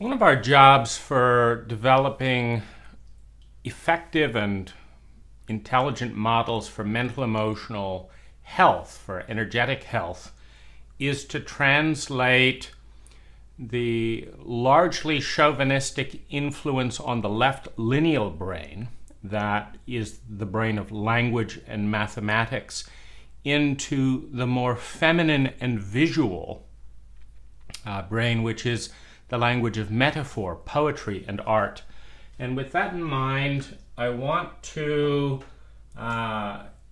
One of our jobs for developing effective and intelligent models for mental emotional health, for energetic health, is to translate the largely chauvinistic influence on the left lineal brain, that is the brain of language and mathematics, into the more feminine and visual brain, which is the language of metaphor, poetry, and art. And with that in mind, I want to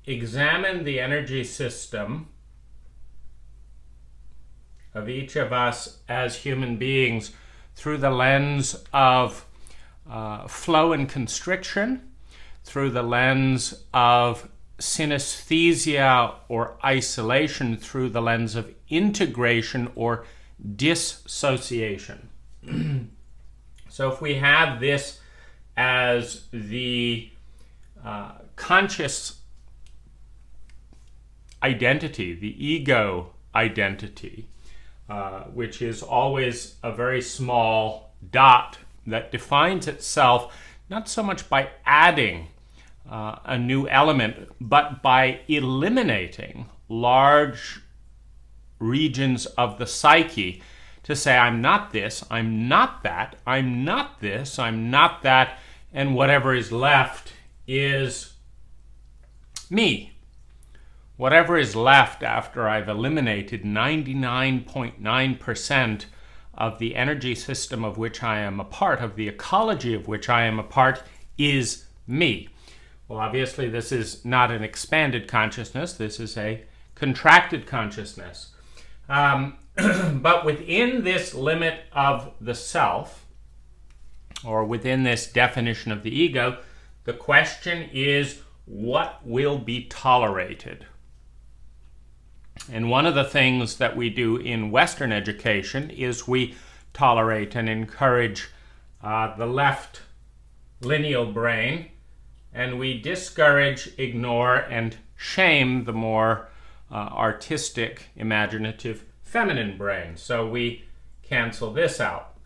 examine the energy system of each of us as human beings through the lens of flow and constriction, through the lens of synesthesia or isolation, through the lens of integration or dissociation. So if we have this as the conscious identity, the ego identity, which is always a very small dot that defines itself not so much by adding a new element, but by eliminating large regions of the psyche to say, I'm not this, I'm not that, I'm not this, I'm not that, and whatever is left is me. Whatever is left after I've eliminated 99.9% of the energy system of which I am a part, of the ecology of which I am a part, is me. Well, obviously this is not an expanded consciousness, this is a contracted consciousness. But within this limit of the self, or within this definition of the ego, the question is, what will be tolerated? And one of the things that we do in Western education is we tolerate and encourage the left lineal brain, and we discourage, ignore, and shame the more artistic, imaginative, feminine brain. So we cancel this out.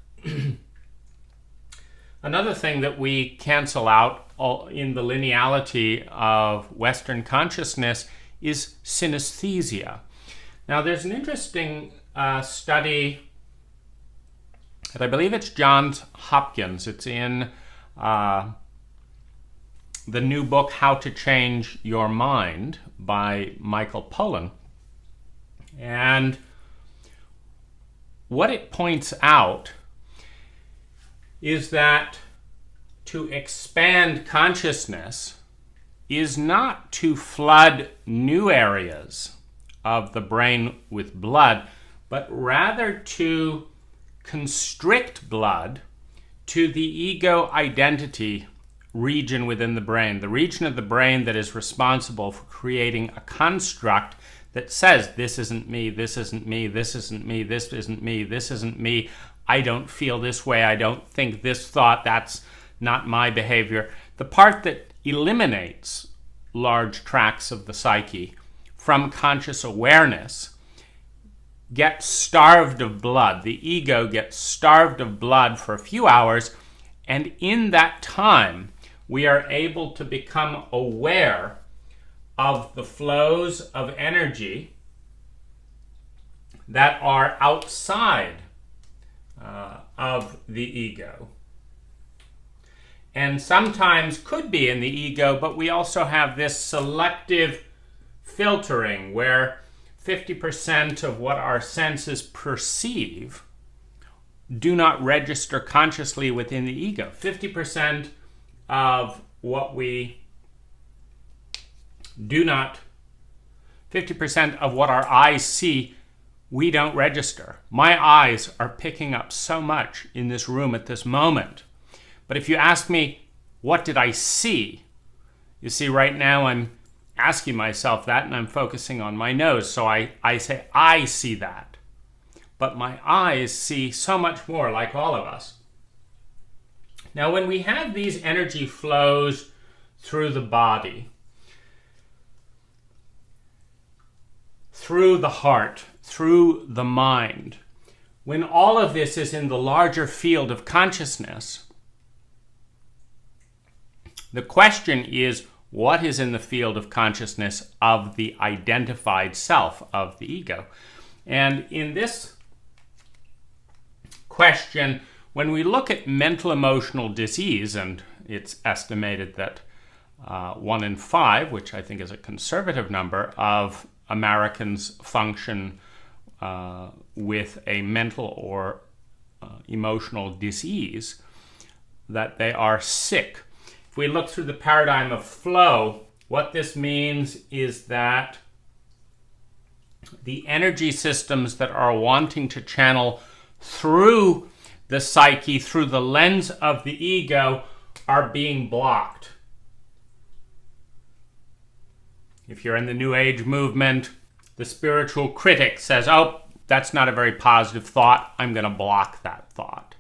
Another thing that we cancel out in the lineality of Western consciousness is synesthesia. Now there's an interesting study, and I believe it's Johns Hopkins. It's in the new book, How to Change Your Mind, by Michael Pollan. And what it points out is that to expand consciousness is not to flood new areas of the brain with blood, but rather to constrict blood to the ego identity region within the brain, the region of the brain that is responsible for creating a construct that says, this isn't me, this isn't me, this isn't me, this isn't me, this isn't me, I don't feel this way, I don't think this thought, that's not my behavior. The part that eliminates large tracts of the psyche from conscious awareness gets starved of blood. The ego gets starved of blood for a few hours, and in that time, we are able to become aware of the flows of energy that are outside of the ego. And sometimes could be in the ego, but we also have this selective filtering where 50% of what our senses perceive do not register consciously within the ego. 50% of what we do not, 50% of what our eyes see, we don't register. My eyes are picking up so much in this room at this moment. But if you ask me, what did I see? You see, right now I'm asking myself that, and I'm focusing on my nose. So I say, I see that. But my eyes see so much more, like all of us. Now, when we have these energy flows through the body, through the heart, through the mind, when all of this is in the larger field of consciousness, the question is, what is in the field of consciousness of the identified self, of the ego? And in this question, when we look at mental emotional disease, and it's estimated that 1 in 5, which I think is a conservative number, of Americans function with a mental or emotional disease, that they are sick. If we look through the paradigm of flow, what this means is that the energy systems that are wanting to channel through the psyche, through the lens of the ego, are being blocked. If you're in the New Age movement, the spiritual critic says, oh, that's not a very positive thought, I'm going to block that thought.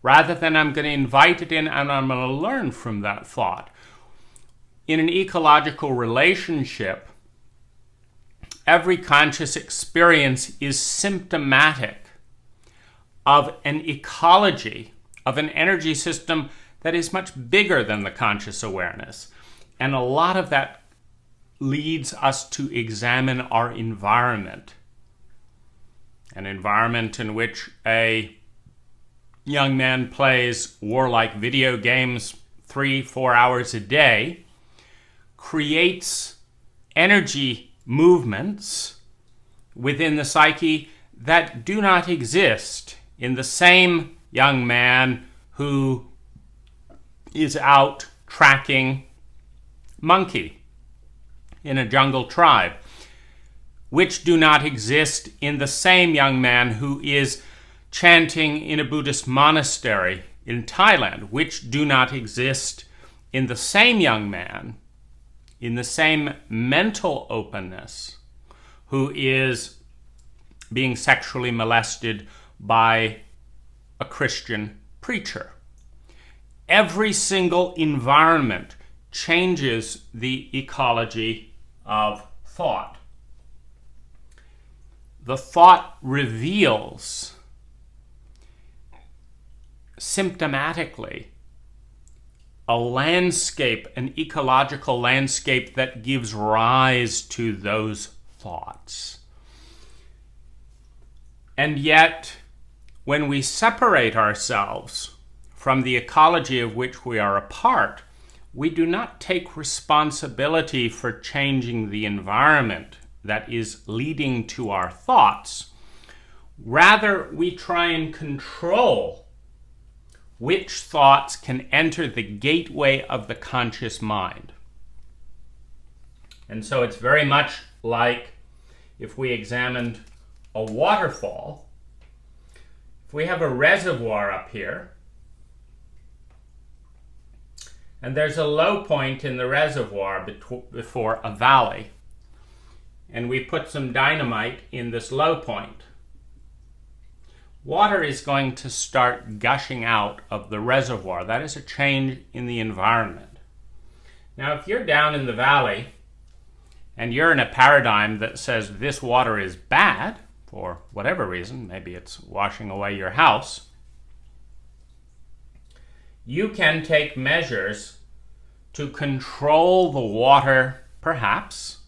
Rather than I'm going to invite it in and I'm going to learn from that thought. In an ecological relationship, every conscious experience is symptomatic of an ecology, of an energy system that is much bigger than the conscious awareness. And a lot of that leads us to examine our environment. An environment in which a young man plays warlike video games 3-4 hours a day creates energy movements within the psyche that do not exist in the same young man who is out tracking monkey in a jungle tribe, which do not exist in the same young man who is chanting in a Buddhist monastery in Thailand, which do not exist in the same young man, in the same mental openness, who is being sexually molested by a Christian preacher. Every single environment changes the ecology of thought. The thought reveals symptomatically a landscape, an ecological landscape that gives rise to those thoughts. And yet, when we separate ourselves from the ecology of which we are a part, we do not take responsibility for changing the environment that is leading to our thoughts. Rather, we try and control which thoughts can enter the gateway of the conscious mind. And so it's very much like if we examined a waterfall. If we have a reservoir up here, and there's a low point in the reservoir before a valley, and we put some dynamite in this low point, water is going to start gushing out of the reservoir. That is a change in the environment. Now, if you're down in the valley and you're in a paradigm that says this water is bad, for whatever reason, maybe it's washing away your house, you can take measures to control the water, perhaps,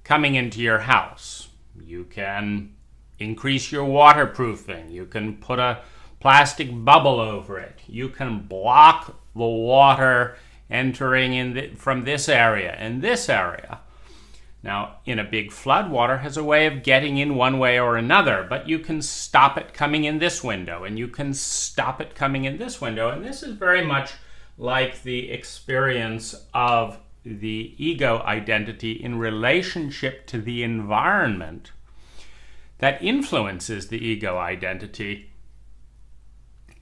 coming into your house. You can increase your waterproofing. You can put a plastic bubble over it. You can block the water entering from this area and this area. Now, in a big flood, water has a way of getting in one way or another, but you can stop it coming in this window, and you can stop it coming in this window. And this is very much like the experience of the ego identity in relationship to the environment that influences the ego identity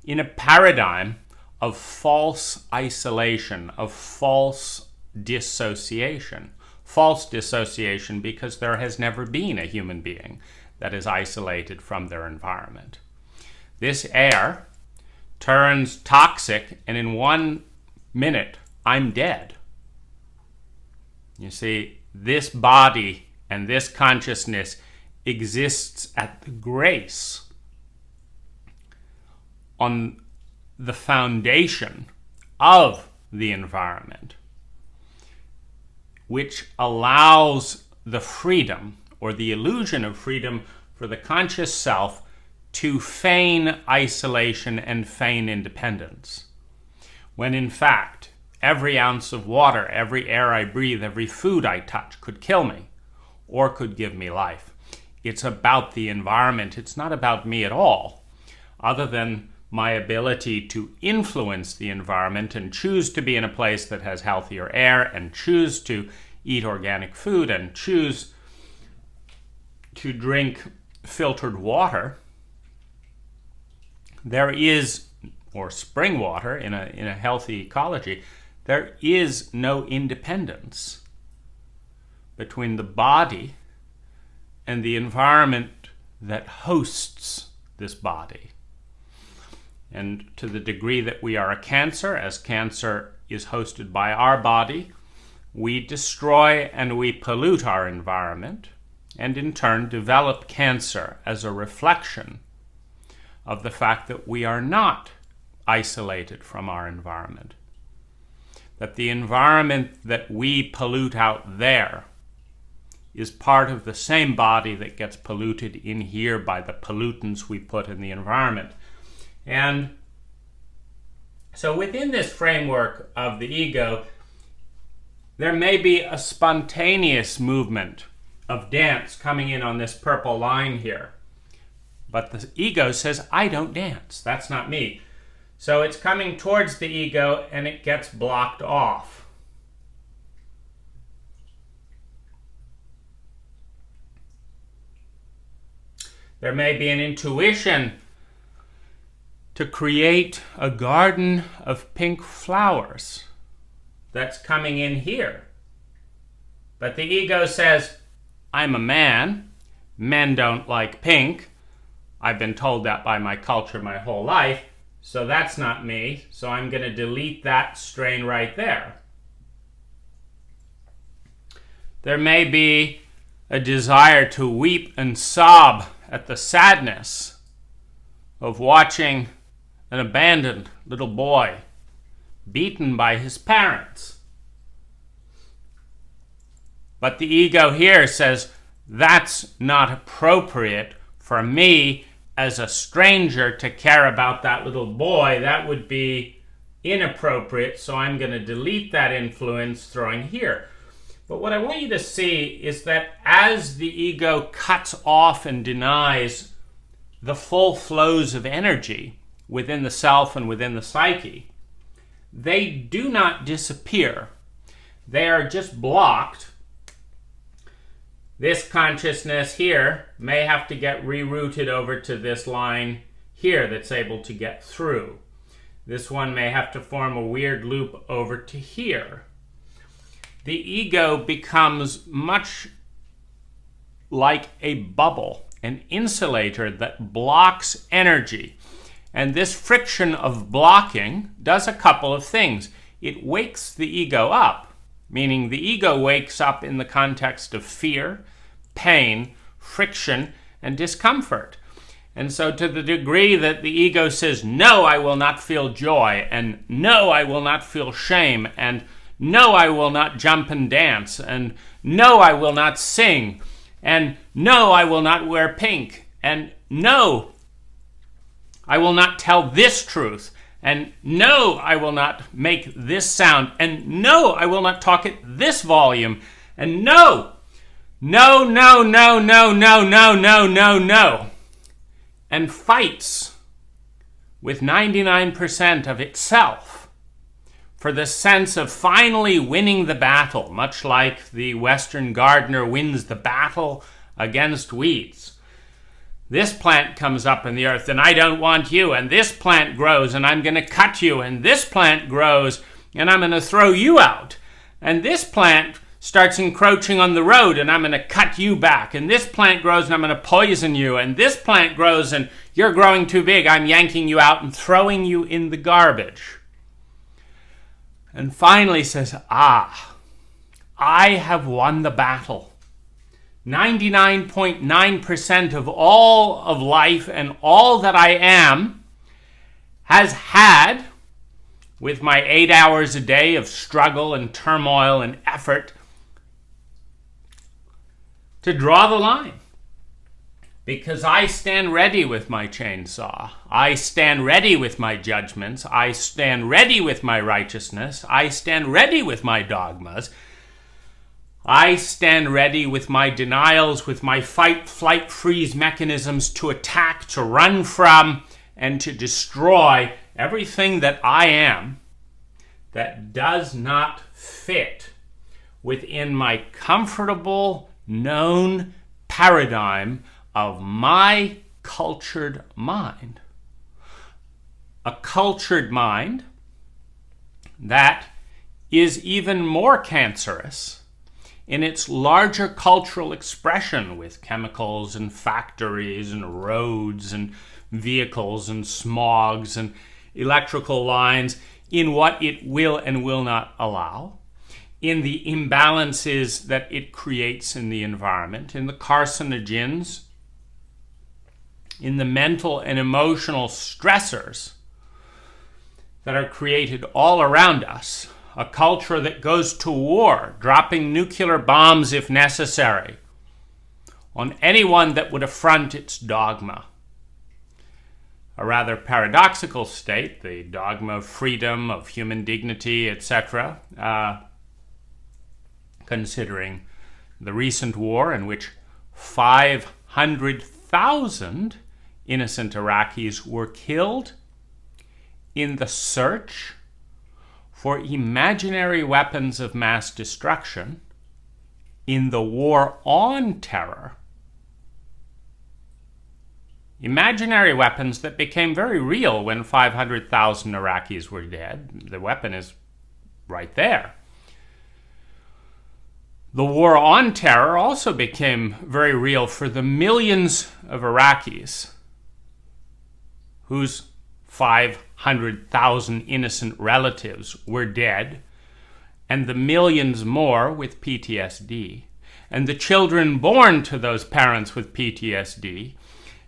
in a paradigm of false isolation, of false dissociation. False dissociation because there has never been a human being that is isolated from their environment. This air turns toxic, and in 1 minute, I'm dead. You see, this body and this consciousness exists at the grace on the foundation of the environment, which allows the freedom or the illusion of freedom for the conscious self to feign isolation and feign independence, when in fact every ounce of water, every air I breathe, every food I touch could kill me or could give me life. It's about the environment. It's not about me at all, other than my ability to influence the environment and choose to be in a place that has healthier air and choose to eat organic food and choose to drink filtered water. There is, or spring water in a healthy ecology, there is no independence between the body and the environment that hosts this body. And to the degree that we are a cancer, as cancer is hosted by our body, we destroy and we pollute our environment, and in turn develop cancer as a reflection of the fact that we are not isolated from our environment. That the environment that we pollute out there is part of the same body that gets polluted in here by the pollutants we put in the environment. And so within this framework of the ego, there may be a spontaneous movement of dance coming in on this purple line here. But the ego says, I don't dance. That's not me. So it's coming towards the ego and it gets blocked off. There may be an intuition to create a garden of pink flowers that's coming in here. But the ego says, I'm a man. Men don't like pink. I've been told that by my culture my whole life, so that's not me, so I'm going to delete that strain right there. There may be a desire to weep and sob at the sadness of watching an abandoned little boy beaten by his parents. But the ego here says, that's not appropriate for me as a stranger to care about that little boy. That would be inappropriate, so I'm going to delete that influence throwing here. But what I want you to see is that as the ego cuts off and denies the full flows of energy within the self and within the psyche, they do not disappear. They are just blocked. This consciousness here may have to get rerouted over to this line here that's able to get through. This one may have to form a weird loop over to here. The ego becomes much like a bubble, an insulator that blocks energy. And this friction of blocking does a couple of things. It wakes the ego up, meaning the ego wakes up in the context of fear, pain, friction, and discomfort. And so to the degree that the ego says, no, I will not feel joy, and no, I will not feel shame, and no, I will not jump and dance, and no, I will not sing, and no, I will not wear pink, and no, I will not tell this truth, and no, I will not make this sound, and no, I will not talk at this volume, and no, no, no, no, no, no, no, no, no, no, and fights with 99% of itself for the sense of finally winning the battle, much like the Western gardener wins the battle against weeds. This plant comes up in the earth, and I don't want you, and this plant grows, and I'm going to cut you, and this plant grows, and I'm going to throw you out, and this plant starts encroaching on the road, and I'm going to cut you back, and this plant grows, and I'm going to poison you, and this plant grows, and you're growing too big, I'm yanking you out and throwing you in the garbage. And finally says, I have won the battle. 99.9% of all of life and all that I am has had, with my 8 hours a day of struggle and turmoil and effort, to draw the line. Because I stand ready with my chainsaw. I stand ready with my judgments. I stand ready with my righteousness. I stand ready with my dogmas. I stand ready with my denials, with my fight, flight, freeze mechanisms to attack, to run from, and to destroy everything that I am that does not fit within my comfortable, known paradigm of my cultured mind. A cultured mind that is even more cancerous in its larger cultural expression, with chemicals and factories and roads and vehicles and smogs and electrical lines, in what it will and will not allow, in the imbalances that it creates in the environment, in the carcinogens, in the mental and emotional stressors that are created all around us. A culture that goes to war, dropping nuclear bombs if necessary, on anyone that would affront its dogma. A rather paradoxical state, the dogma of freedom, of human dignity, etc., considering the recent war in which 500,000 innocent Iraqis were killed in the search for imaginary weapons of mass destruction, in the war on terror. Imaginary weapons that became very real when 500,000 Iraqis were dead. The weapon is right there. The war on terror also became very real for the millions of Iraqis whose 500,000 innocent relatives were dead, and the millions more with PTSD, and the children born to those parents with PTSD,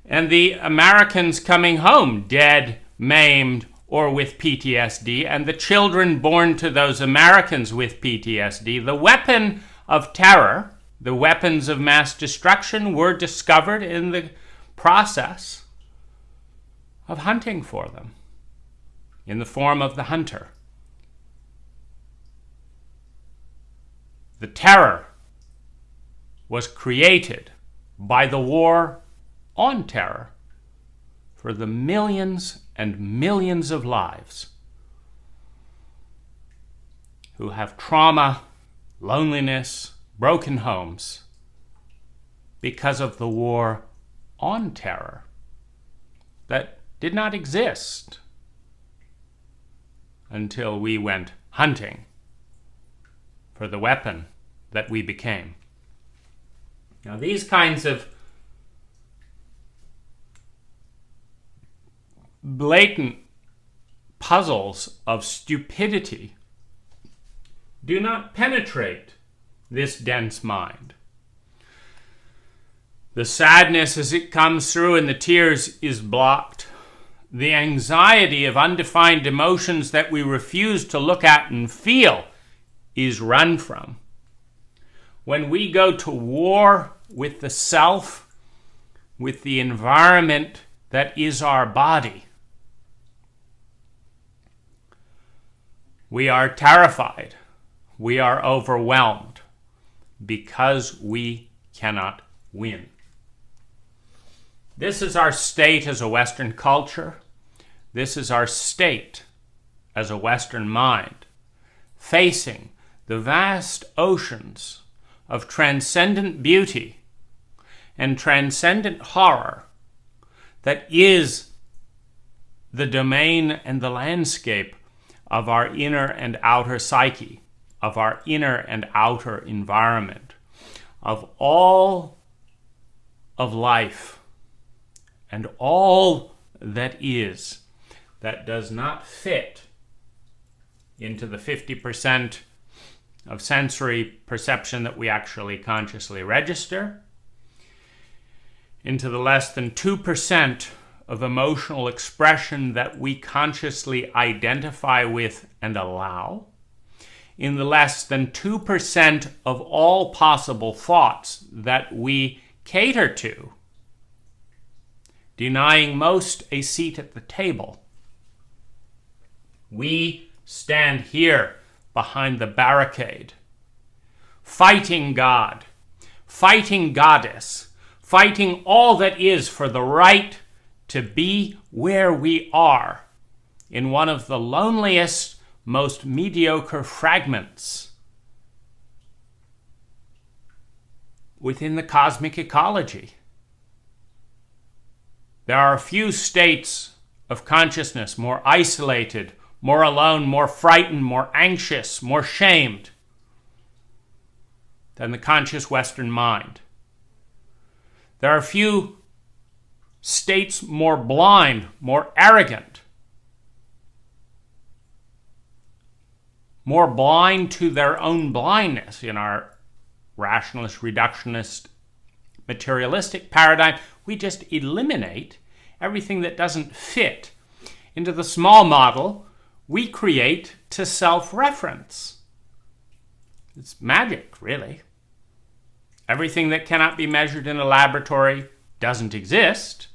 and the Americans coming home dead, maimed, or with PTSD, and the children born to those Americans with PTSD. The weapon of terror, the weapons of mass destruction, were discovered in the process of hunting for them, in the form of the hunter. The terror was created by the war on terror for the millions and millions of lives who have trauma, loneliness, broken homes because of the war on terror that did not exist until we went hunting for the weapon that we became. Now, these kinds of blatant puzzles of stupidity do not penetrate this dense mind. The sadness as it comes through and the tears is blocked. The anxiety of undefined emotions that we refuse to look at and feel is run from. When we go to war with the self, with the environment that is our body, we are terrified, we are overwhelmed, because we cannot win. This is our state as a Western culture. This is our state as a Western mind, facing the vast oceans of transcendent beauty and transcendent horror that is the domain and the landscape of our inner and outer psyche, of our inner and outer environment, of all of life and all that is, that does not fit into the 50% of sensory perception that we actually consciously register, into the less than 2% of emotional expression that we consciously identify with and allow, in the less than 2% of all possible thoughts that we cater to, denying most a seat at the table. We stand here behind the barricade, fighting God, fighting Goddess, fighting all that is for the right to be where we are in one of the loneliest, most mediocre fragments within the cosmic ecology. There are few states of consciousness more isolated, more alone, more frightened, more anxious, more shamed than the conscious Western mind. There are few states more blind, more arrogant, more blind to their own blindness in our rationalist, reductionist, materialistic paradigm. We just eliminate everything that doesn't fit into the small model we create to self-reference. It's magic, really. Everything that cannot be measured in a laboratory doesn't exist.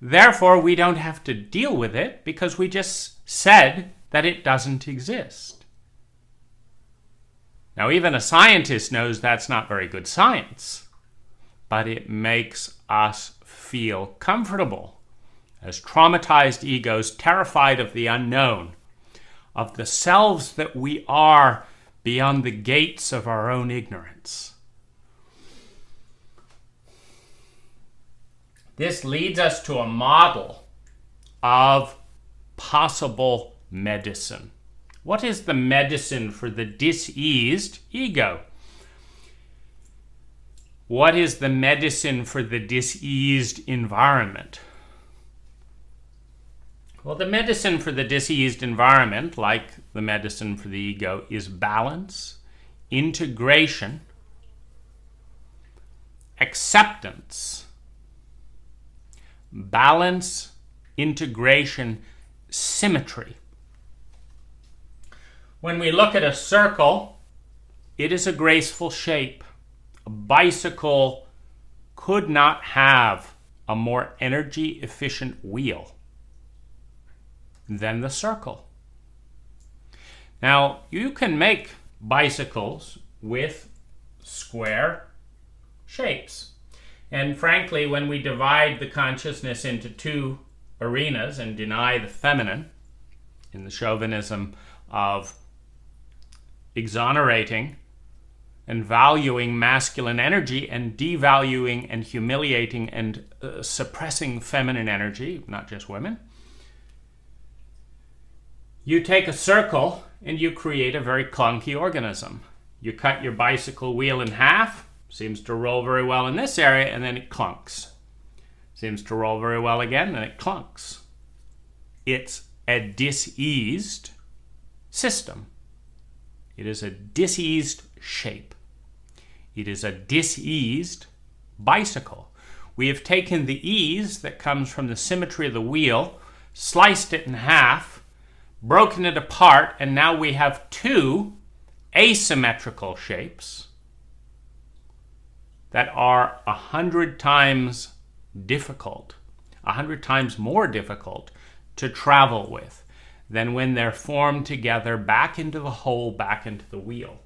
Therefore, we don't have to deal with it because we just said that it doesn't exist. Now, even a scientist knows that's not very good science, but it makes us feel comfortable as traumatized egos, terrified of the unknown, of the selves that we are beyond the gates of our own ignorance. This leads us to a model of possible medicine. What is the medicine for the diseased ego? What is the medicine for the diseased environment? Well, the medicine for the diseased environment, like the medicine for the ego, is balance, integration, acceptance. Balance, integration, symmetry. When we look at a circle, it is a graceful shape. A bicycle could not have a more energy-efficient wheel than the circle. Now, you can make bicycles with square shapes. And frankly, when we divide the consciousness into two arenas and deny the feminine, in the chauvinism of exonerating and valuing masculine energy and devaluing and humiliating and suppressing feminine energy, not just women, you take a circle and you create a very clunky organism. You cut your bicycle wheel in half, seems to roll very well in this area, and then it clunks. Seems to roll very well again, and it clunks. It's a diseased system. It is a diseased shape. It is a diseased bicycle. We have taken the ease that comes from the symmetry of the wheel, sliced it in half, broken it apart, and now we have two asymmetrical shapes that are 100 times difficult, 100 times more difficult to travel with than when they're formed together back into the whole, back into the wheel.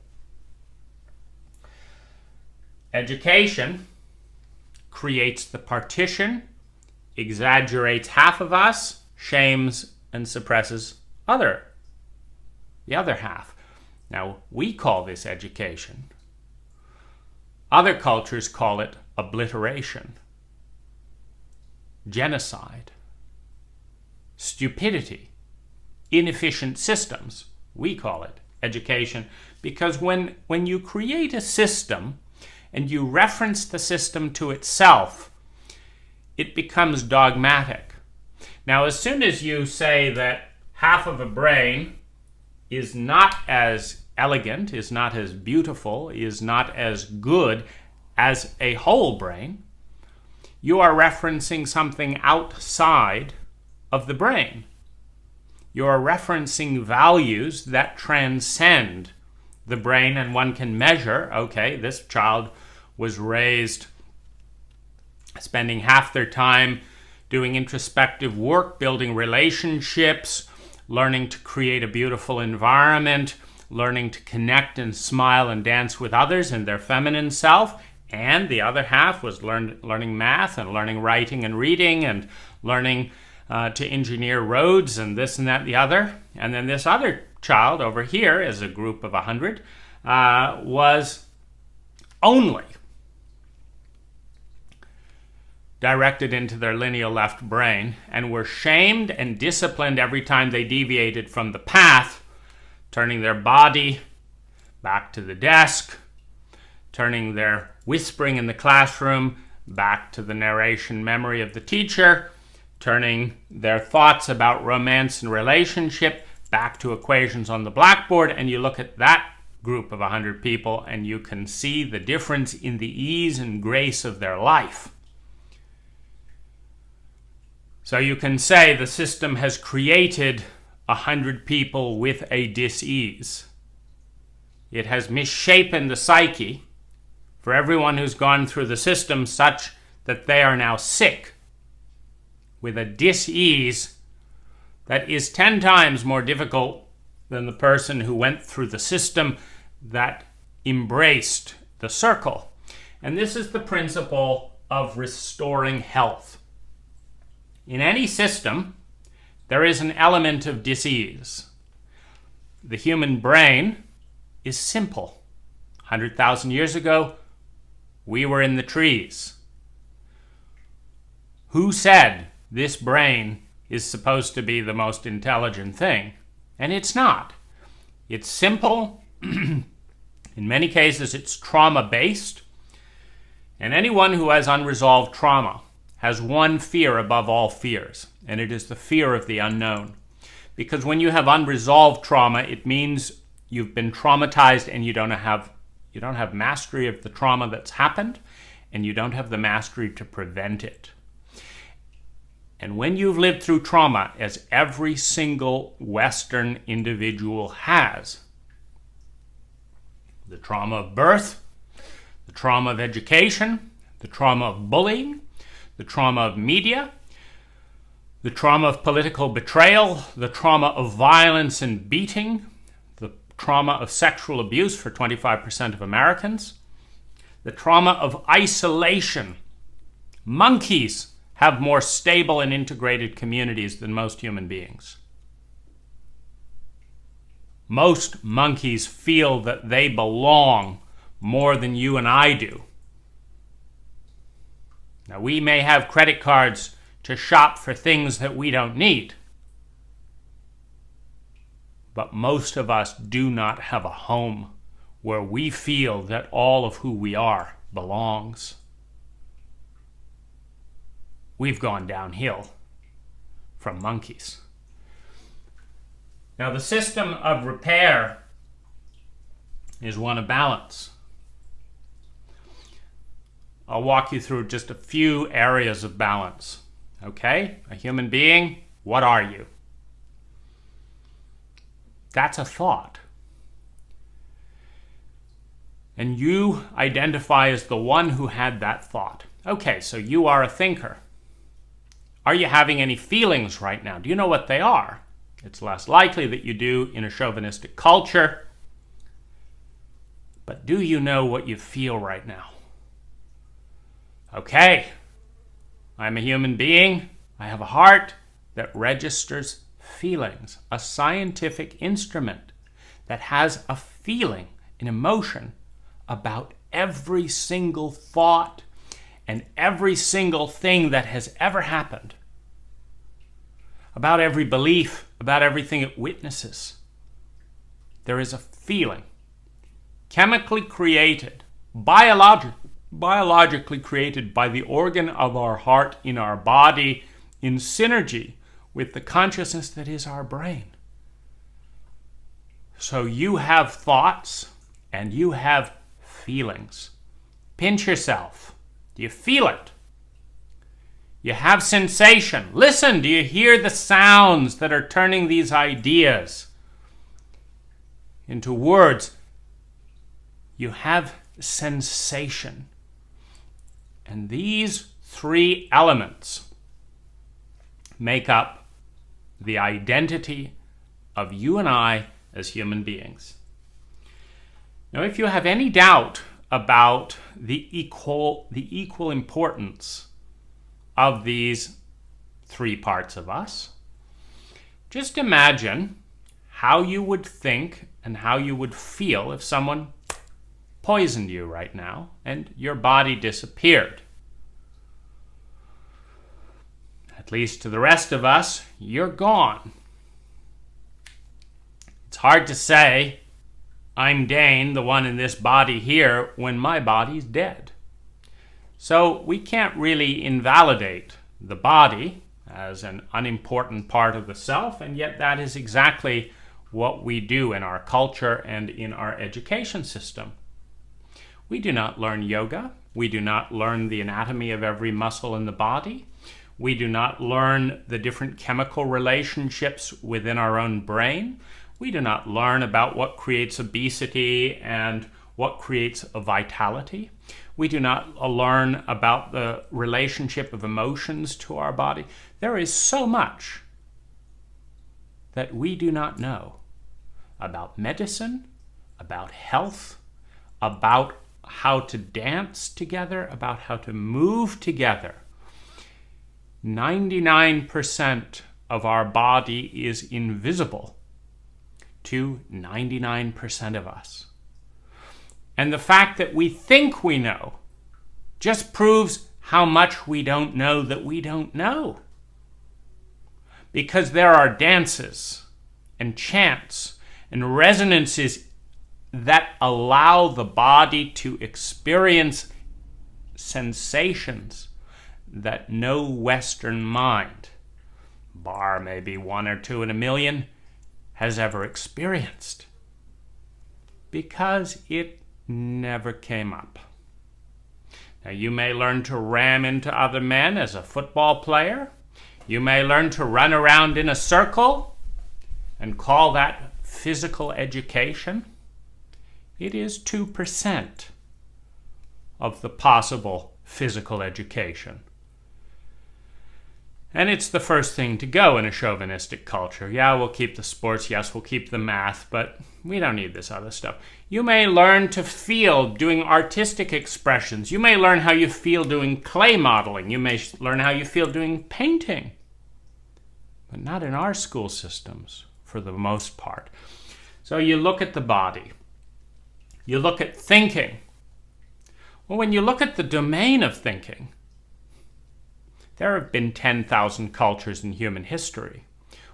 Education creates the partition, exaggerates half of us, shames and suppresses the other half. Now, we call this education. Other cultures call it obliteration, genocide, stupidity, inefficient systems. We call it education because when you create a system and you reference the system to itself, it becomes dogmatic. Now, as soon as you say that half of a brain is not as elegant, is not as beautiful, is not as good as a whole brain, you are referencing something outside of the brain. You are referencing values that transcend the brain, and one can measure, okay, this child was raised spending half their time doing introspective work, building relationships, learning to create a beautiful environment, learning to connect and smile and dance with others and their feminine self. And the other half was learning math and learning writing and reading and learning to engineer roads and this and that and the other. And then this other child over here, as a group of 100, was only directed into their lineal left brain and were shamed and disciplined every time they deviated from the path, turning their body back to the desk, turning their whispering in the classroom back to the narration memory of the teacher, turning their thoughts about romance and relationship back to equations on the blackboard. And you look at that group of 100 people and you can see the difference in the ease and grace of their life. So you can say the system has created 100 people with a dis-ease. It has misshapen the psyche for everyone who's gone through the system such that they are now sick with a dis-ease that is 10 times more difficult than the person who went through the system that embraced the circle. And this is the principle of restoring health. In any system, there is an element of dis-ease. The human brain is simple. 100,000 years ago, we were in the trees. Who said this brain is supposed to be the most intelligent thing? And it's not. It's simple. In many cases, it's trauma-based. And anyone who has unresolved trauma has one fear above all fears, and it is the fear of the unknown. Because when you have unresolved trauma, it means you've been traumatized and you don't have mastery of the trauma that's happened, and you don't have the mastery to prevent it. And when you've lived through trauma, as every single Western individual has, the trauma of birth, the trauma of education, the trauma of bullying, the trauma of media, the trauma of political betrayal, the trauma of violence and beating, the trauma of sexual abuse for 25% of Americans, the trauma of isolation. Monkeys have more stable and integrated communities than most human beings. Most monkeys feel that they belong more than you and I do. Now, we may have credit cards to shop for things that we don't need, but most of us do not have a home where we feel that all of who we are belongs. We've gone downhill from monkeys. Now, the system of repair is one of balance. I'll walk you through just a few areas of balance. Okay? A human being, what are you? That's a thought. And you identify as the one who had that thought. Okay, so you are a thinker. Are you having any feelings right now? Do you know what they are? It's less likely that you do in a chauvinistic culture. But do you know what you feel right now? Okay, I'm a human being. I have a heart that registers feelings, a scientific instrument that has a feeling, an emotion about every single thought and every single thing that has ever happened, about every belief, about everything it witnesses. There is a feeling, chemically created, biologically created by the organ of our heart in our body in synergy with the consciousness that is our brain. So you have thoughts and you have feelings. Pinch yourself. Do you feel it? You have sensation. Listen, do you hear the sounds that are turning these ideas into words? You have sensation. And these three elements make up the identity of you and I as human beings. Now, if you have any doubt about the equal importance of these three parts of us, just imagine how you would think and how you would feel if someone poisoned you right now and your body disappeared. At least to the rest of us, you're gone. It's hard to say, I'm Dane, the one in this body here, when my body's dead. So we can't really invalidate the body as an unimportant part of the self, and yet that is exactly what we do in our culture and in our education system. We do not learn yoga. We do not learn the anatomy of every muscle in the body. We do not learn the different chemical relationships within our own brain. We do not learn about what creates obesity and what creates a vitality. We do not learn about the relationship of emotions to our body. There is so much that we do not know about medicine, about health, about how to dance together, about how to move together. 99% of our body is invisible to 99% of us. And the fact that we think we know just proves how much we don't know that we don't know. Because there are dances and chants and resonances that allow the body to experience sensations that no Western mind, bar maybe 1 or 2 in a million, has ever experienced. Because it never came up. Now, you may learn to ram into other men as a football player. You may learn to run around in a circle and call that physical education. It is 2% of the possible physical education. And it's the first thing to go in a chauvinistic culture. Yeah, we'll keep the sports. Yes, we'll keep the math, but we don't need this other stuff. You may learn to feel doing artistic expressions. You may learn how you feel doing clay modeling. You may learn how you feel doing painting. But not in our school systems, for the most part. So you look at the body. You look at thinking. Well, when you look at the domain of thinking, there have been 10,000 cultures in human history.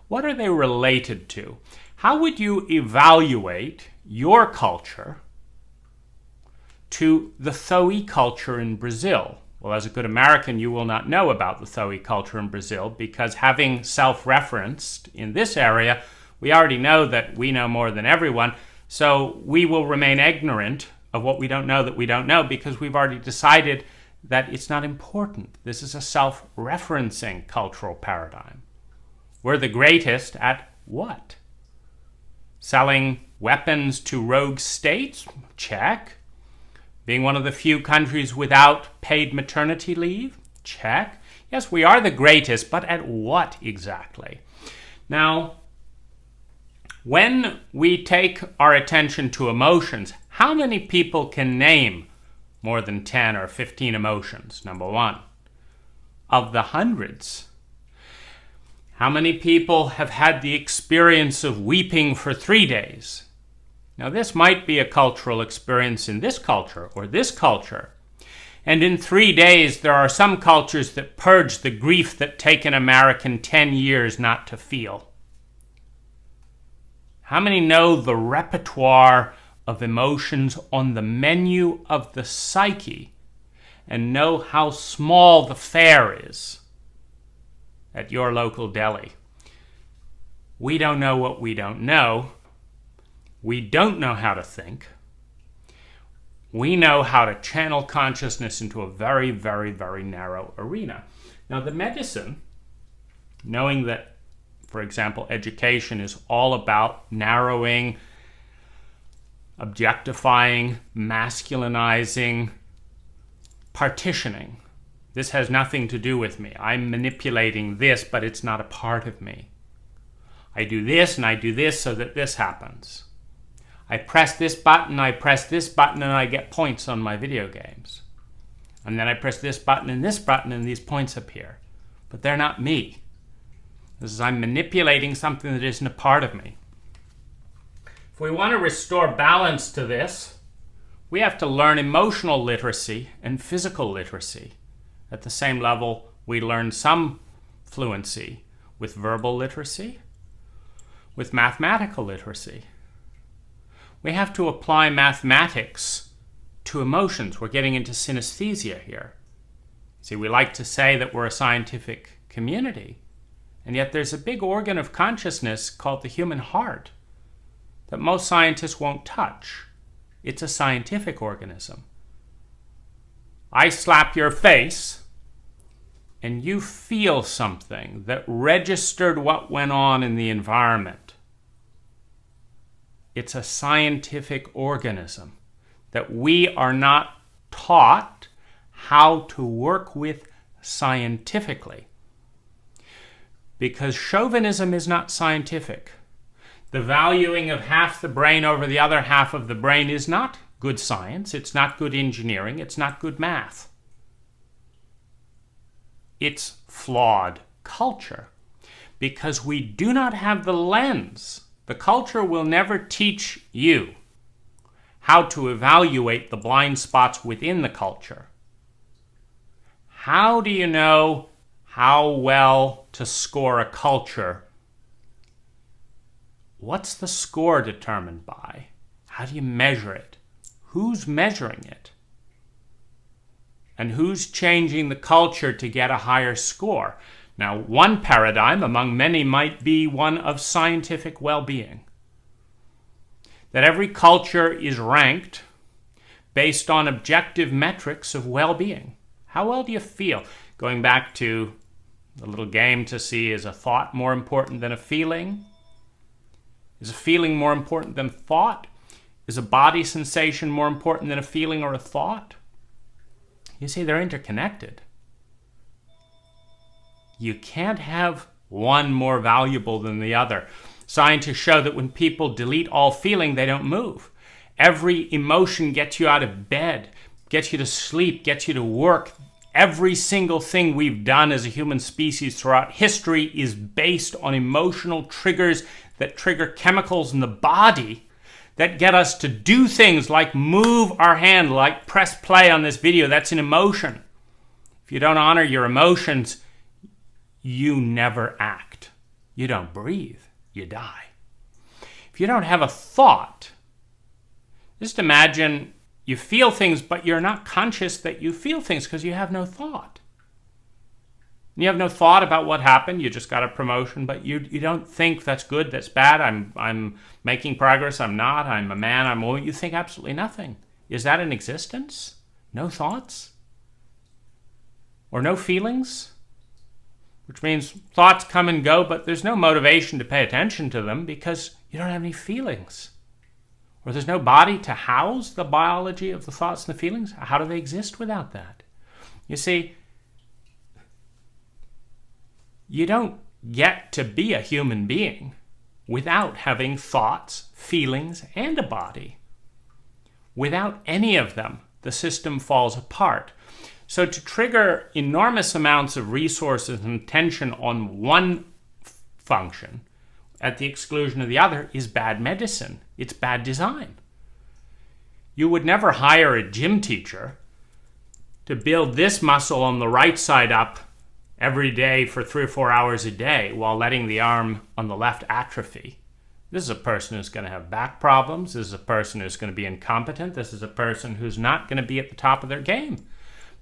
What are they related to? How would you evaluate your culture to the Thoe culture in Brazil? Well, as a good American, you will not know about the Thoe culture in Brazil because having self-referenced in this area, we already know that we know more than everyone, so we will remain ignorant of what we don't know that we don't know because we've already decided that it's not important. This is a self-referencing cultural paradigm. We're the greatest at what? Selling weapons to rogue states? Check. Being one of the few countries without paid maternity leave? Check. Yes, we are the greatest, but at what exactly? Now, when we take our attention to emotions, how many people can name more than 10 or 15 emotions? Number one. Of the hundreds, how many people have had the experience of weeping for 3 days? Now, this might be a cultural experience in this culture or this culture. And in 3 days, there are some cultures that purge the grief that take an American 10 years not to feel. How many know the repertoire of emotions on the menu of the psyche and know how small the fare is at your local deli? We don't know what we don't know. We don't know how to think. We know how to channel consciousness into a very, very, very narrow arena. Now the medicine, knowing that, for example, education is all about narrowing, objectifying, masculinizing, partitioning. This has nothing to do with me. I'm manipulating this, but it's not a part of me. I do this and I do this so that this happens. I press this button, I press this button, and I get points on my video games. And then I press this button and these points appear. But they're not me. This is I'm manipulating something that isn't a part of me. If we want to restore balance to this, we have to learn emotional literacy and physical literacy. At the same level, we learn some fluency with verbal literacy, with mathematical literacy. We have to apply mathematics to emotions. We're getting into synesthesia here. See, we like to say that we're a scientific community, and yet there's a big organ of consciousness called the human heart that most scientists won't touch. It's a scientific organism. I slap your face, and you feel something that registered what went on in the environment. It's a scientific organism that we are not taught how to work with scientifically. Because chauvinism is not scientific. The valuing of half the brain over the other half of the brain is not good science, it's not good engineering, it's not good math. It's flawed culture because we do not have the lens. The culture will never teach you how to evaluate the blind spots within the culture. How do you know how well to score a culture? What's the score determined by? How do you measure it? Who's measuring it? And who's changing the culture to get a higher score? Now, one paradigm among many might be one of scientific well-being. That every culture is ranked based on objective metrics of well-being. How well do you feel? Going back to the little game to see, is a thought more important than a feeling? Is a feeling more important than thought? Is a body sensation more important than a feeling or a thought? You see, they're interconnected. You can't have one more valuable than the other. Scientists show that when people delete all feeling, they don't move. Every emotion gets you out of bed, gets you to sleep, gets you to work. Every single thing we've done as a human species throughout history is based on emotional triggers that trigger chemicals in the body that get us to do things like move our hand, like press play on this video. That's an emotion. If you don't honor your emotions, you never act. You don't breathe. You die. If you don't have a thought, just imagine you feel things, but you're not conscious that you feel things because you have no thought. You have no thought about what happened. You just got a promotion, but you don't think that's good, that's bad. I'm making progress. I'm not. I'm a man. I'm a woman. You think absolutely nothing. Is that an existence? No thoughts? Or no feelings? Which means thoughts come and go, but there's no motivation to pay attention to them because you don't have any feelings. Or there's no body to house the biology of the thoughts and the feelings. How do they exist without that? You see, you don't get to be a human being without having thoughts, feelings, and a body. Without any of them, the system falls apart. So to trigger enormous amounts of resources and attention on one function at the exclusion of the other is bad medicine. It's bad design. You would never hire a gym teacher to build this muscle on the right side up every day for 3 or 4 hours a day while letting the arm on the left atrophy. This is a person who's going to have back problems. This is a person who's going to be incompetent. This is a person who's not going to be at the top of their game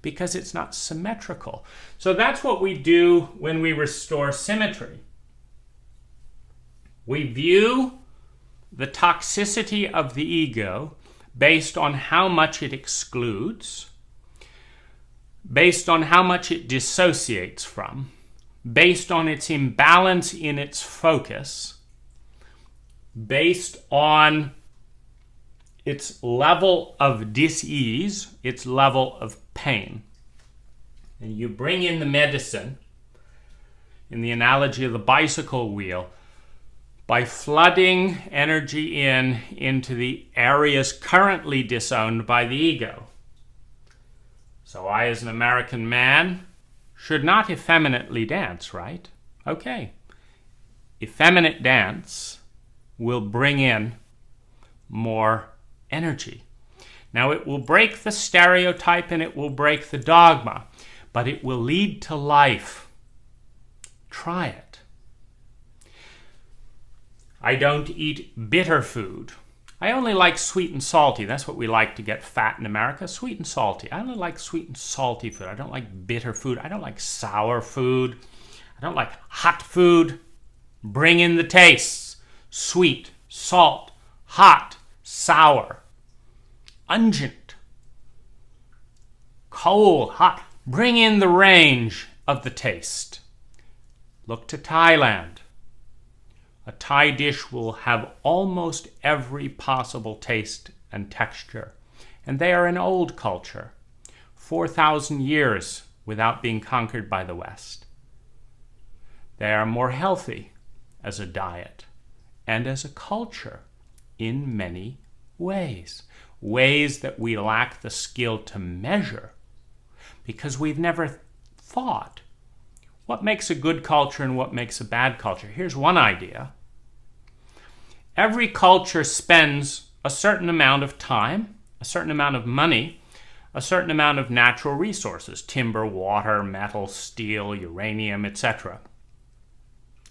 because it's not symmetrical. So that's what we do when we restore symmetry. We view the toxicity of the ego based on how much it excludes. based on how much it dissociates from, based on its imbalance in its focus, based on its level of dis-ease, its level of pain. And you bring in the medicine, in the analogy of the bicycle wheel, by flooding energy into the areas currently disowned by the ego. So I, as an American man, should not effeminately dance, right? Okay. Effeminate dance will bring in more energy. Now, it will break the stereotype and it will break the dogma, but it will lead to life. Try it. I don't eat bitter food. I only like sweet and salty. That's what we like to get fat in America, sweet and salty. I only like sweet and salty food. I don't like bitter food. I don't like sour food. I don't like hot food. Bring in the tastes. Sweet, salt, hot, sour, ungent, cold, hot. Bring in the range of the taste. Look to Thailand. A Thai dish will have almost every possible taste and texture. And they are an old culture, 4,000 years without being conquered by the West. They are more healthy as a diet and as a culture in many ways. Ways that we lack the skill to measure because we've never thought what makes a good culture and what makes a bad culture. Here's one idea. Every culture spends a certain amount of time, a certain amount of money, a certain amount of natural resources, timber, water, metal, steel, uranium, etc.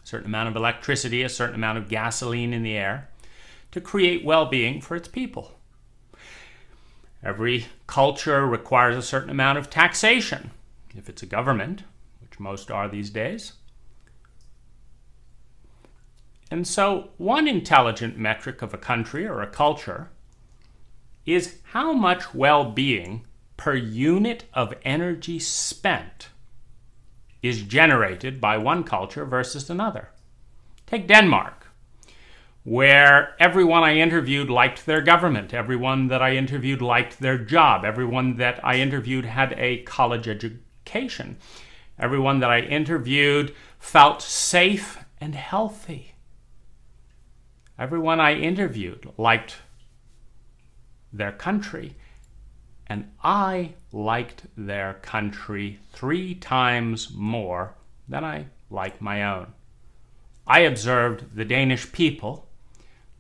A certain amount of electricity, a certain amount of gasoline in the air to create well-being for its people. Every culture requires a certain amount of taxation, if it's a government, which most are these days. And so one intelligent metric of a country or a culture is how much well-being per unit of energy spent is generated by one culture versus another. Take Denmark, where everyone I interviewed liked their government, everyone that I interviewed liked their job, everyone that I interviewed had a college education, everyone that I interviewed felt safe and healthy. Everyone I interviewed liked their country, and I liked their country 3 times more than I like my own. I observed the Danish people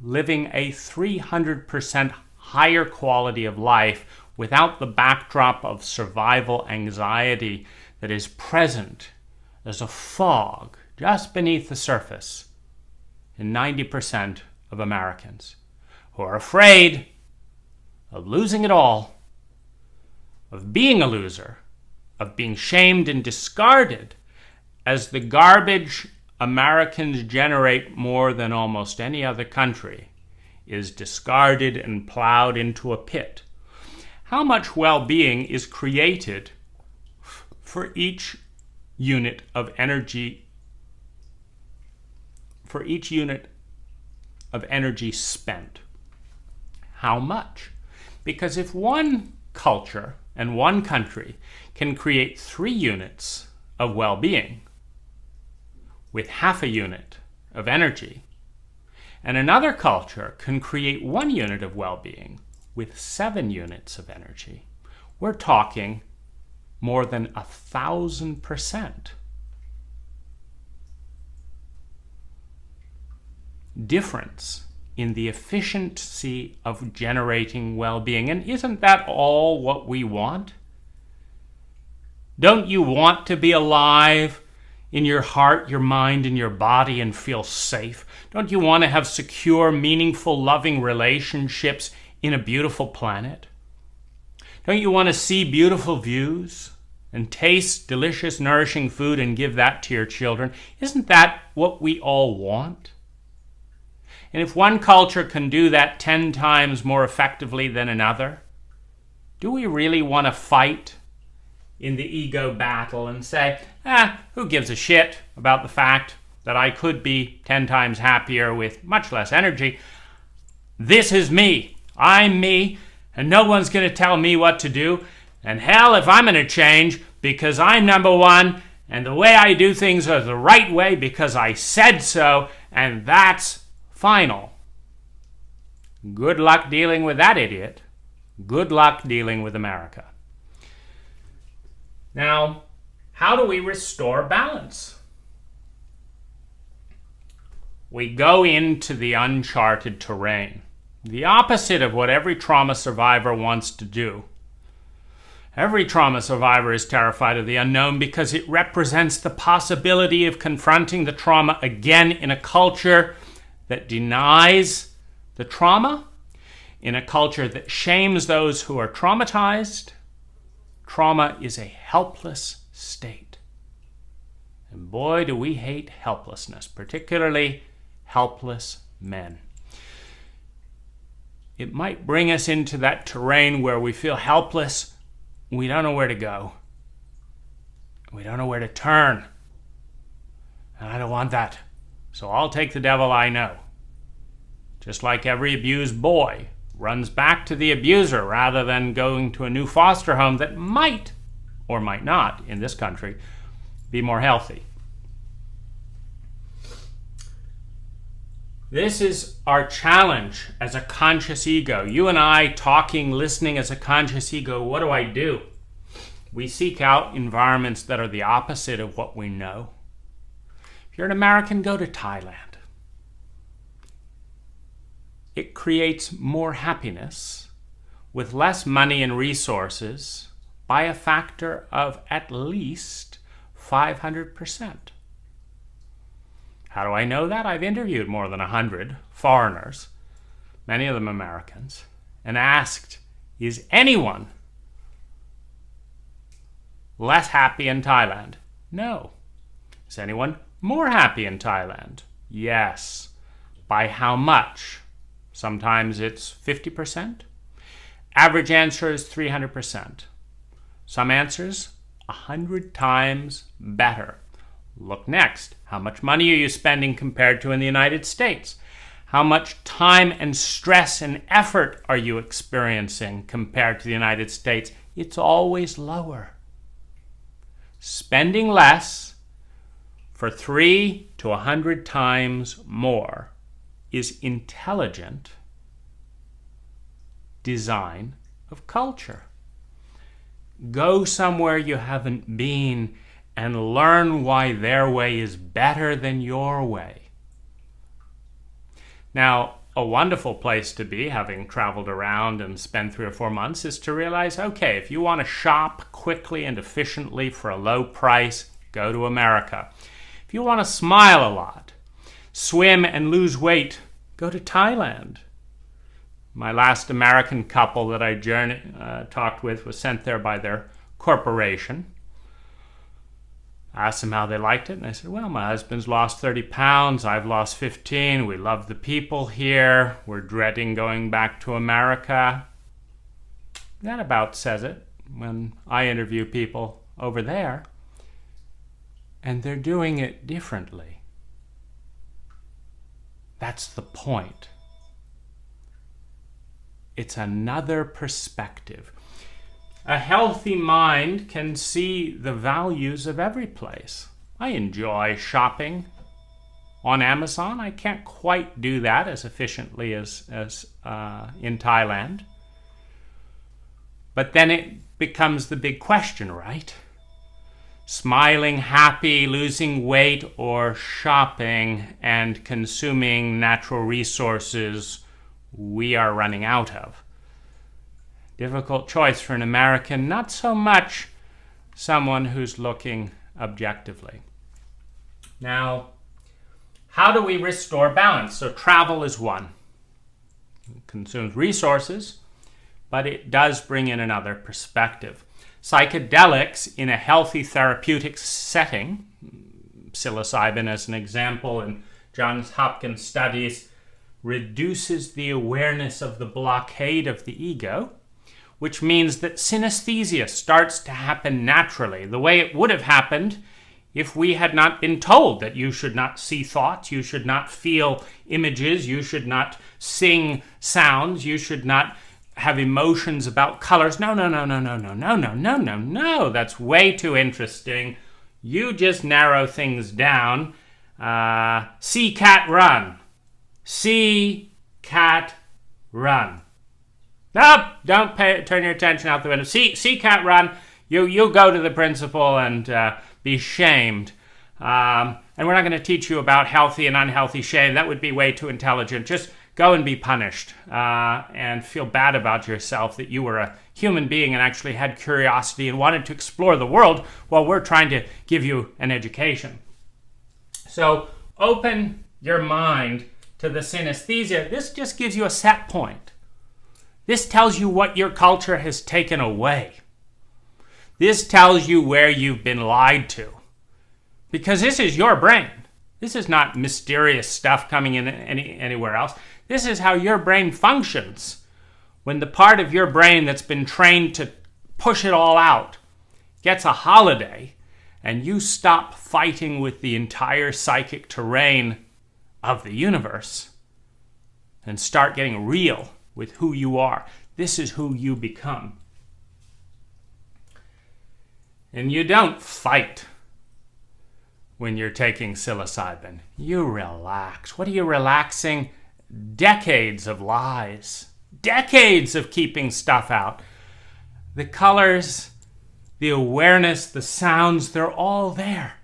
living a 300% higher quality of life without the backdrop of survival anxiety that is present as a fog just beneath the surface in 90% of Americans who are afraid of losing it all, of being a loser, of being shamed and discarded as the garbage Americans generate more than almost any other country is discarded and plowed into a pit. How much well-being is created for each unit of energy, spent? How much? Because if one culture and one country can create 3 units of well-being with half a unit of energy, and another culture can create 1 unit of well-being with 7 units of energy, we're talking more than 1,000% difference in the efficiency of generating well-being. And isn't that all what we want? Don't you want to be alive in your heart, your mind, and your body and feel safe? Don't you want to have secure, meaningful, loving relationships in a beautiful planet? Don't you want to see beautiful views and taste delicious, nourishing food and give that to your children? Isn't that what we all want? And if one culture can do that 10 times more effectively than another, do we really want to fight in the ego battle and say, who gives a shit about the fact that I could be 10 times happier with much less energy? This is me. I'm me, and no one's going to tell me what to do. And hell, if I'm going to change because I'm number one, and the way I do things is the right way because I said so, and that's final. Good luck dealing with that idiot. Good luck dealing with America. Now, how do we restore balance? We go into the uncharted terrain, the opposite of what every trauma survivor wants to do. Every trauma survivor is terrified of the unknown because it represents the possibility of confronting the trauma again in a culture that denies the trauma, in a culture that shames those who are traumatized. Trauma is a helpless state. And boy, do we hate helplessness, particularly helpless men. It might bring us into that terrain where we feel helpless. We don't know where to go. We don't know where to turn. And I don't want that. So I'll take the devil I know. Just like every abused boy runs back to the abuser rather than going to a new foster home that might, or might not, in this country, be more healthy. This is our challenge as a conscious ego. You and I talking, listening as a conscious ego, what do? We seek out environments that are the opposite of what we know. If you're an American, go to Thailand. It creates more happiness with less money and resources by a factor of at least 500%. How do I know that? I've interviewed more than 100 foreigners, many of them Americans, and asked, is anyone less happy in Thailand? No. Is anyone more happy in Thailand? Yes. By how much? Sometimes it's 50%. Average answer is 300%. Some answers, 100 times better. Look next. How much money are you spending compared to in the United States? How much time and stress and effort are you experiencing compared to the United States? It's always lower. Spending less for 3 to 100 times more is intelligent design of culture. Go somewhere you haven't been and learn why their way is better than your way. Now, a wonderful place to be, having traveled around and spent 3 or 4 months, is to realize, okay, if you want to shop quickly and efficiently for a low price, go to America. If you want to smile a lot, swim and lose weight, go to Thailand. My last American couple that I talked with was sent there by their corporation. I asked them how they liked it, and they said, well, my husband's lost 30 pounds, I've lost 15, we love the people here, we're dreading going back to America. That about says it when I interview people over there, and they're doing it differently. That's the point. It's another perspective. A healthy mind can see the values of every place. I enjoy shopping on Amazon. I can't quite do that as efficiently as in Thailand. But then it becomes the big question, right? Smiling, happy, losing weight, or shopping and consuming natural resources we are running out of. Difficult choice for an American, not so much someone who's looking objectively. Now, how do we restore balance? So travel is one. It consumes resources, but it does bring in another perspective. Psychedelics in a healthy therapeutic setting, psilocybin as an example in Johns Hopkins studies, reduces the awareness of the blockade of the ego, which means that synesthesia starts to happen naturally, the way it would have happened if we had not been told that you should not see thoughts, you should not feel images, you should not sing sounds, you should not have emotions about colors. No. That's way too interesting. You just narrow things down. See cat run. See cat run. Nope, don't turn your attention out the window. See cat run. You go to the principal and be shamed. And we're not going to teach you about healthy and unhealthy shame. That would be way too intelligent. Just go and be punished and feel bad about yourself that you were a human being and actually had curiosity and wanted to explore the world while we're trying to give you an education. So open your mind to the synesthesia. This just gives you a set point. This tells you what your culture has taken away. This tells you where you've been lied to. Because this is your brain. This is not mysterious stuff coming in anywhere else. This is how your brain functions. When the part of your brain that's been trained to push it all out gets a holiday and you stop fighting with the entire psychic terrain of the universe and start getting real with who you are. This is who you become. And you don't fight when you're taking psilocybin. You relax. What are you relaxing? Decades of lies. Decades of keeping stuff out. The colors, the awareness, the sounds, they're all there.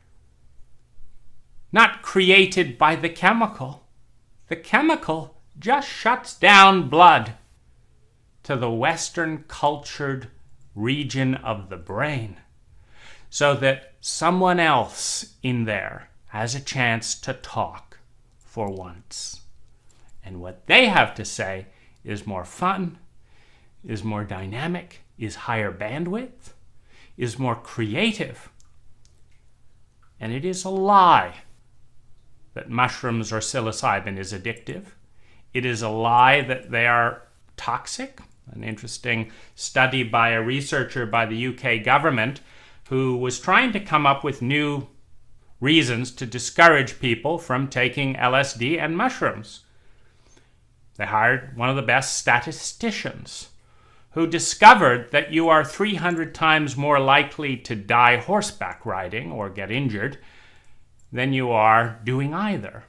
Not created by the chemical. The chemical just shuts down blood to the Western cultured region of the brain so that someone else in there has a chance to talk for once. And what they have to say is more fun, is more dynamic, is higher bandwidth, is more creative. And it is a lie that mushrooms or psilocybin is addictive. It is a lie that they are toxic. An interesting study by a researcher by the UK government who was trying to come up with new reasons to discourage people from taking LSD and mushrooms. They hired one of the best statisticians who discovered that you are 300 times more likely to die horseback riding or get injured than you are doing either.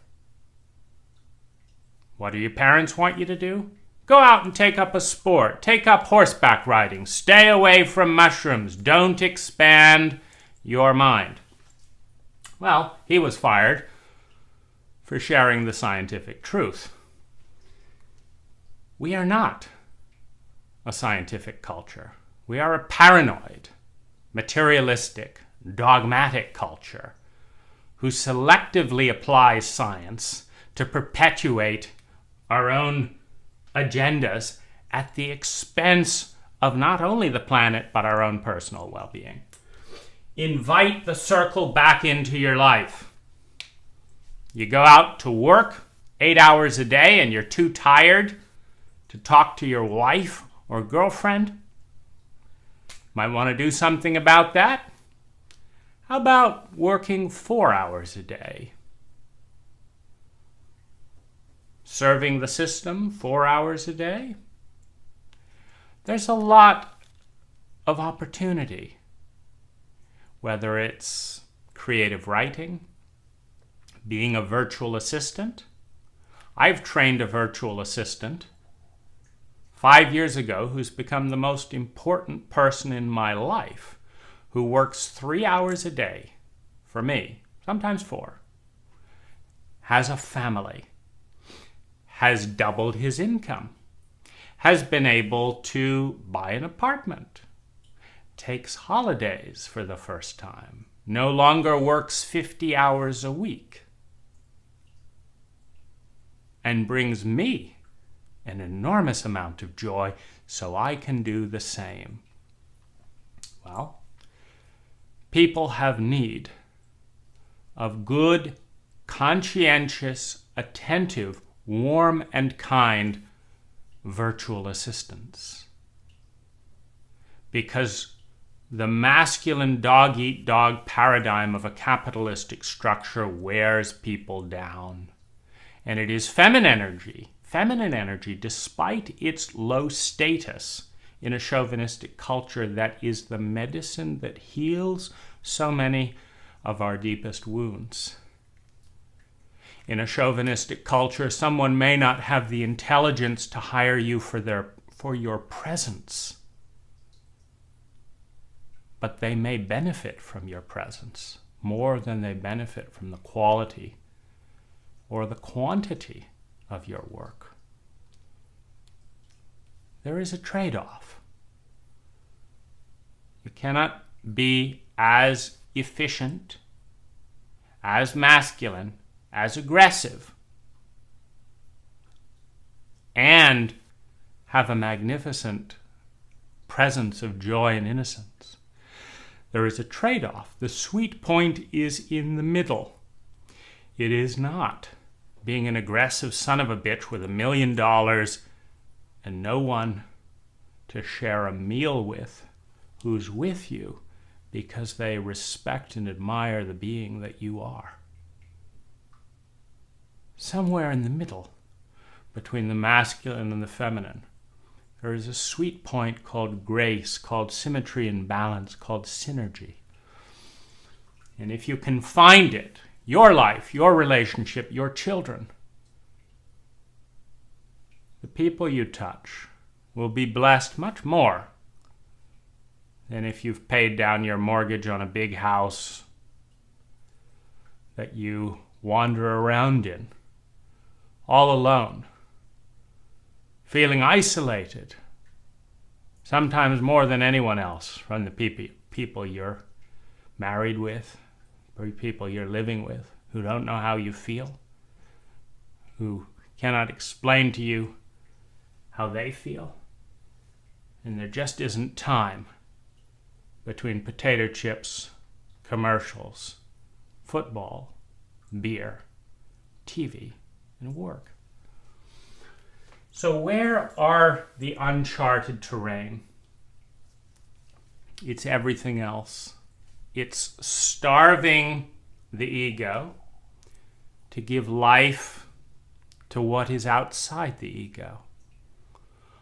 What do your parents want you to do? Go out and take up a sport. Take up horseback riding. Stay away from mushrooms. Don't expand your mind. Well, he was fired for sharing the scientific truth. We are not a scientific culture. We are a paranoid, materialistic, dogmatic culture who selectively applies science to perpetuate our own agendas at the expense of not only the planet, but our own personal well-being. Invite the circle back into your life. You go out to work 8 hours a day and you're too tired to talk to your wife or girlfriend. Might want to do something about that. How about working 4 hours a day? Serving the system 4 hours a day? There's a lot of opportunity, whether it's creative writing, being a virtual assistant. I've trained a virtual assistant 5 years ago who's become the most important person in my life, who works 3 hours a day for me, sometimes 4, has a family, has doubled his income, has been able to buy an apartment, takes holidays for the first time, no longer works 50 hours a week, and brings me an enormous amount of joy so I can do the same. Well, people have need of good, conscientious, attentive, warm and kind virtual assistants. because the masculine dog-eat-dog paradigm of a capitalistic structure wears people down. And it is feminine energy, despite its low status in a chauvinistic culture, that is the medicine that heals so many of our deepest wounds. In a chauvinistic culture, someone may not have the intelligence to hire you for your presence, but they may benefit from your presence more than they benefit from the quality or the quantity of your work. There is a trade-off. You cannot be as efficient, as masculine, as aggressive, and have a magnificent presence of joy and innocence. There is a trade-off. The sweet point is in the middle. It is not being an aggressive son of a bitch with $1 million and no one to share a meal with who's with you because they respect and admire the being that you are. Somewhere in the middle, between the masculine and the feminine, there is a sweet point called grace, called symmetry and balance, called synergy. And if you can find it, your life, your relationship, your children, the people you touch will be blessed much more than if you've paid down your mortgage on a big house that you wander around in, all alone, feeling isolated, sometimes more than anyone else from the people you're married with, or people you're living with, who don't know how you feel, who cannot explain to you how they feel. And there just isn't time between potato chips, commercials, football, beer, TV, and work. So where are the uncharted terrain? It's everything else. It's starving the ego to give life to what is outside the ego.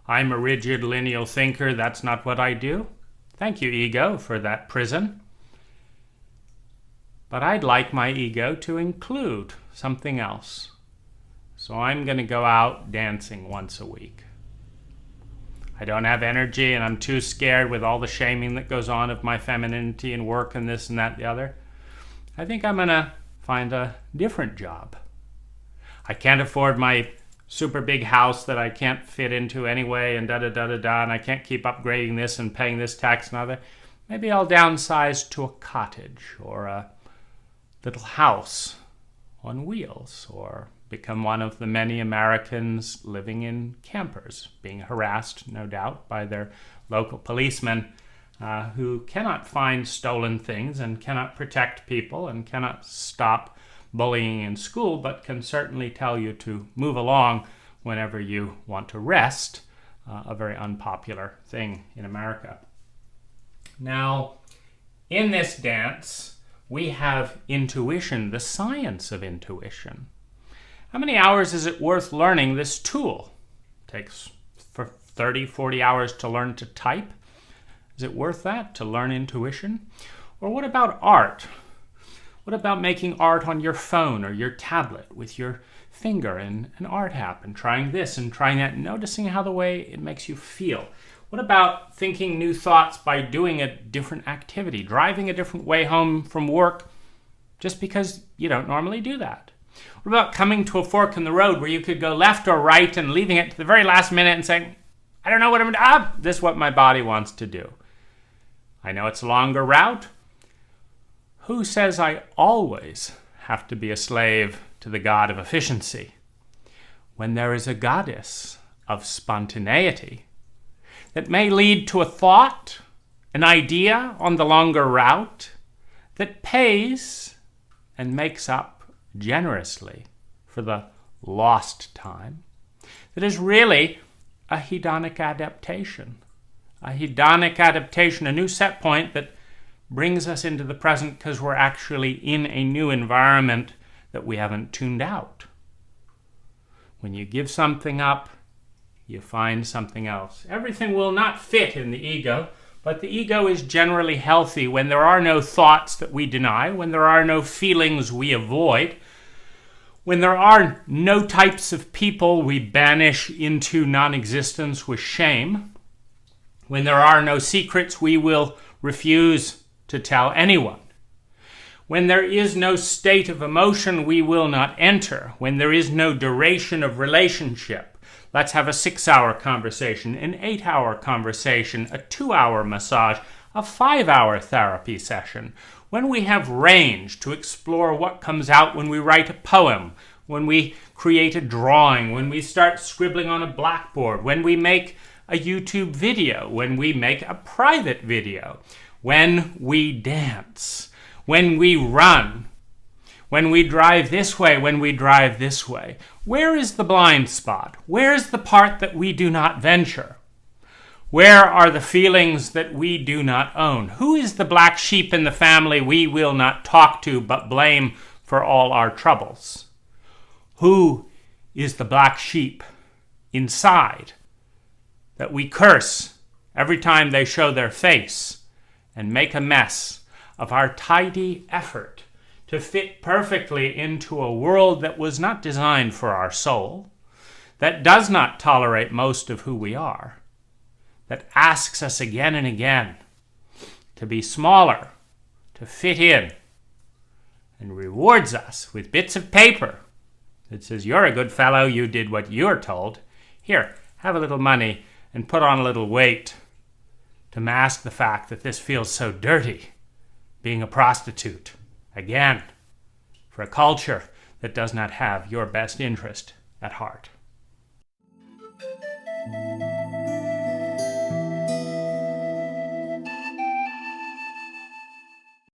I'm a rigid lineal thinker. That's not what I do. Thank you, ego, for that prison. But I'd like my ego to include something else. So I'm going to go out dancing once a week. I don't have energy and I'm too scared with all the shaming that goes on of my femininity and work and this and that and the other. I think I'm going to find a different job. I can't afford my super big house that I can't fit into anyway and da-da-da-da-da, and I can't keep upgrading this and paying this tax and other. Maybe I'll downsize to a cottage or a little house on wheels, or become one of the many Americans living in campers, being harassed, no doubt, by their local policemen who cannot find stolen things and cannot protect people and cannot stop bullying in school, but can certainly tell you to move along whenever you want to rest, a very unpopular thing in America. Now, in this dance, we have intuition, the science of intuition. How many hours is it worth learning this tool? It takes for 30, 40 hours to learn to type. Is it worth that, to learn intuition? Or what about art? What about making art on your phone or your tablet with your finger in an art app and trying this and trying that and noticing how the way it makes you feel? What about thinking new thoughts by doing a different activity, driving a different way home from work just because you don't normally do that? What about coming to a fork in the road where you could go left or right and leaving it to the very last minute and saying, I don't know what I'm going to do. This is what my body wants to do. I know it's a longer route. Who says I always have to be a slave to the god of efficiency when there is a goddess of spontaneity that may lead to a thought, an idea on the longer route that pays and makes up generously for the lost time, that is really a hedonic adaptation, a hedonic adaptation, a new set point that brings us into the present because we're actually in a new environment that we haven't tuned out. When you give something up, you find something else. Everything will not fit in the ego, but the ego is generally healthy when there are no thoughts that we deny, when there are no feelings we avoid, when there are no types of people we banish into non-existence with shame, when there are no secrets we will refuse to tell anyone, when there is no state of emotion we will not enter, when there is no duration of relationship. Let's have a 6-hour conversation, an 8-hour conversation, a 2-hour massage, a 5-hour therapy session. When we have range to explore what comes out when we write a poem, when we create a drawing, when we start scribbling on a blackboard, when we make a YouTube video, when we make a private video, when we dance, when we run, when we drive this way, when we drive this way. Where is the blind spot? Where is the part that we do not venture? Where are the feelings that we do not own? Who is the black sheep in the family we will not talk to but blame for all our troubles? Who is the black sheep inside that we curse every time they show their face and make a mess of our tidy effort to fit perfectly into a world that was not designed for our soul, that does not tolerate most of who we are, that asks us again and again to be smaller, to fit in, and rewards us with bits of paper that says, you're a good fellow, you did what you're told. Here, have a little money and put on a little weight to mask the fact that this feels so dirty, being a prostitute. Again, for a culture that does not have your best interest at heart.